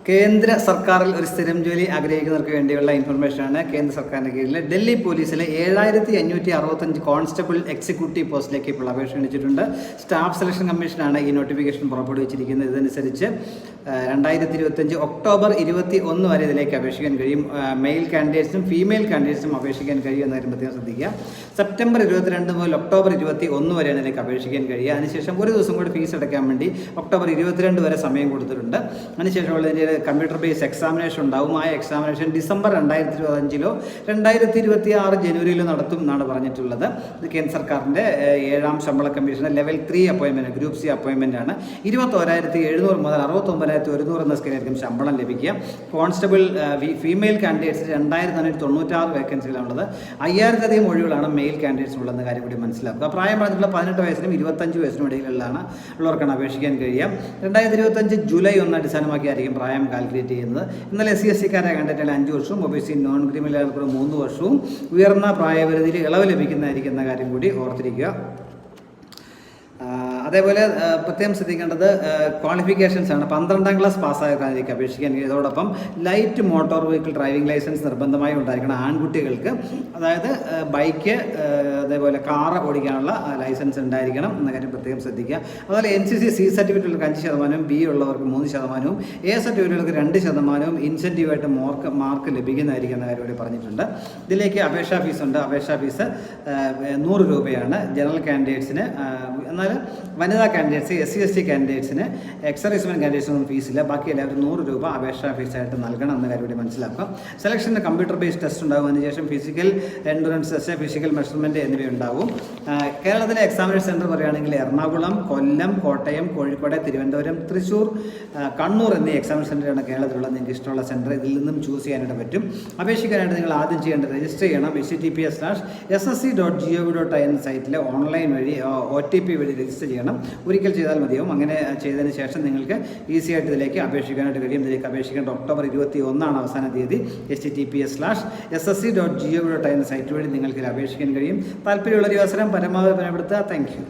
കേന്ദ്ര സർക്കാരിൽ ഒരു സ്ഥിരം ജോലി ആഗ്രഹിക്കുന്നവർക്ക് വേണ്ടിയുള്ള ഇൻഫർമേഷനാണ്. കേന്ദ്ര സർക്കാരിൻ്റെ കീഴിൽ ഡൽഹി പോലീസിലെ 7565 കോൺസ്റ്റബിൾ എക്സിക്യൂട്ടീവ് പോസ്റ്റിലേക്ക് ഇപ്പോൾ അപേക്ഷ ക്ഷണിച്ചിട്ടുണ്ട്. സ്റ്റാഫ് സെലക്ഷൻ കമ്മീഷനാണ് ഈ നോട്ടിഫിക്കേഷൻ പുറപ്പെടുവിച്ചിരിക്കുന്നത്. ഇതനുസരിച്ച് 2025 ഒക്ടോബർ 21 വരെ ഇതിലേക്ക് അപേക്ഷിക്കാൻ കഴിയും. മെയിൽ കാൻഡിഡേറ്റ്സും ഫീമെയിൽ കാൻഡിഡേറ്റ്സും അപേക്ഷിക്കാൻ കഴിയും എന്ന കാര്യം പ്രത്യേകം ശ്രദ്ധിക്കുക. സെപ്റ്റംബർ 22 മുതൽ ഒക്ടോബർ 21 വരെയാണ് ഇതിലേക്ക് അപേക്ഷിക്കാൻ കഴിയുക. അതിനുശേഷം ഒരു ദിവസം കൂടി ഫീസ് അടയ്ക്കാൻ വേണ്ടി ഒക്ടോബർ 22 വരെ സമയം കൊടുത്തിട്ടുണ്ട്. അതിനുശേഷമുള്ള കമ്പ്യൂട്ടർ ബേസ് എക്സാമിനേഷൻ ഉണ്ടാവും. ആ എക്സാമിനേഷൻ ഡിസംബർ 2025 2026 ജനുവരിയിലോ നടത്തും എന്നാണ് പറഞ്ഞിട്ടുള്ളത്. ഇത് കേന്ദ്ര സർക്കാരിൻ്റെ 7ാം ശമ്പള കമ്മീഷൻ്റെ ലെവൽ 3 അപ്പോയിൻമെൻറ്റ്, ഗ്രൂപ്പ് സി അപ്പോയിൻമെൻ്റ് ആണ്. 21,700 മുതൽ 69,100 എന്ന സ്കെയിലായിരിക്കും ശമ്പളം ലഭിക്കുക. കോൺസ്റ്റബിൾ ഫീമെയിൽ കാൻഡിഡേറ്റ്സ് 2,496 വേക്കൻസികളാണുള്ളത്. 5,000-ലധികം ഒഴിവുകളാണ് മെയിൽ കാൻഡിഡേറ്റ്സ് ഉള്ളതെന്ന കാര്യം കൂടി മനസ്സിലാക്കുക. പ്രായം പറഞ്ഞിട്ടുള്ള 18 വയസ്സിനും 25 വയസ്സിനും ഉള്ളവർക്കാണ് അപേക്ഷിക്കാൻ കഴിയുക. 2025 ജൂലൈ 1 അടിസ്ഥാനമാക്കിയായിരിക്കും പ്രായം കാൽക്കുലേറ്റ് ചെയ്യുന്നത്. എന്നാൽ SC കാൻഡിഡേറ്റുകൾ 5 വർഷവും OBC നോൺ ക്രിമിനലുകൾക്ക് 3 വർഷവും ഉയർന്ന പ്രായപരിധിയിൽ ഇളവ് ലഭിക്കുന്നതായിരിക്കും എന്ന കാര്യം കൂടി ഓർത്തിരിക്കുക. അതേപോലെ പ്രത്യേകം ശ്രദ്ധിക്കേണ്ടത് ക്വാളിഫിക്കേഷൻസ് ആണ്. 12ാം ക്ലാസ് പാസ്സായവർക്ക് അപേക്ഷിക്കാൻ. ഇതോടൊപ്പം light motor vehicle driving licence നിർബന്ധമായും ഉണ്ടായിരിക്കണം ആൺകുട്ടികൾക്ക്. അതായത് ബൈക്ക് അതേപോലെ കാറ് ഓടിക്കാനുള്ള ലൈസൻസ് ഉണ്ടായിരിക്കണം എന്ന കാര്യം പ്രത്യേകം ശ്രദ്ധിക്കുക. അതുപോലെ NCC C സർട്ടിഫിക്കറ്റുകൾക്ക് 5%, B ഉള്ളവർക്ക് 3%, A സർട്ടിഫിക്കറ്റുകൾക്ക് 2%, ഇൻസെൻറ്റീവായിട്ട് മാർക്ക് ലഭിക്കുന്നതായിരിക്കും എന്ന കാര്യം കൂടി പറഞ്ഞിട്ടുണ്ട്. ഇതിലേക്ക് അപേക്ഷാ ഫീസ് ഉണ്ട്. അപേക്ഷാ ഫീസ് 100 രൂപയാണ് ജനറൽ കാൻഡിഡേറ്റ്സിന്. എന്നാൽ വനിതാ കാൻഡിഡേറ്റ്സ്, SC കാൻഡിഡേറ്റ്സിന്, എക്സർവീസ്മെൻ കാൻഡിഡേറ്റ്സിനൊന്നും ഫീസില്ല. ബാക്കി എല്ലാവരും 100 രൂപ അപേക്ഷാ ഫീസായിട്ട് നൽകണം എന്ന കാര്യം കൂടി മനസ്സിലാക്കാം. സെലക്ഷന് കമ്പ്യൂട്ടർ ബേസ്ഡ് ടെസ്റ്റ് ഉണ്ടാകും. അതിനുശേഷം physical endurance test, physical measurement എന്നിവയുണ്ടാകും. കേരളത്തിലെ എക്സാമിനേഷൻ സെൻറ്റർ പറയുകയാണെങ്കിൽ എറണാകുളം, കൊല്ലം, കോട്ടയം, കോഴിക്കോട്, തിരുവനന്തപുരം, തൃശ്ശൂർ, കണ്ണൂർ എന്നീ എക്സാമിനേഷൻ സെൻറ്ററാണ് കേരളത്തിലുള്ള. നിങ്ങൾക്ക് ഇഷ്ടമുള്ള സെൻറ്റർ ഇതിൽ നിന്നും ചൂസ് ചെയ്യാനായിട്ട് പറ്റും. അപേക്ഷിക്കാനായിട്ട് നിങ്ങൾ ആദ്യം ചെയ്യേണ്ടത് രജിസ്റ്റർ ചെയ്യണം. https:/ssc.gov.in സൈറ്റിലെ ഓൺലൈൻ വഴി OTP വഴി രജിസ്റ്റർ ചെയ്യണം. ഒരിക്കൽ ചെയ്താൽ മതിയാവും. അങ്ങനെ ചെയ്തതിന് ശേഷം നിങ്ങൾക്ക് ഈസി ആയിട്ട് ഇതിലേക്ക് അപേക്ഷിക്കാനായിട്ട് കഴിയും. ഇതിലേക്ക് അപേക്ഷിക്കേണ്ട ഒക്ടോബർ 21 അവസാന തീയതി. https:/ssc.gov.in സൈറ്റ് വഴി നിങ്ങൾക്ക് അപേക്ഷിക്കാൻ കഴിയും. താല്പര്യമുള്ളൊരു അവസരം പരമാവധി പ്രയോജനപ്പെടുത്തുക. Thank you.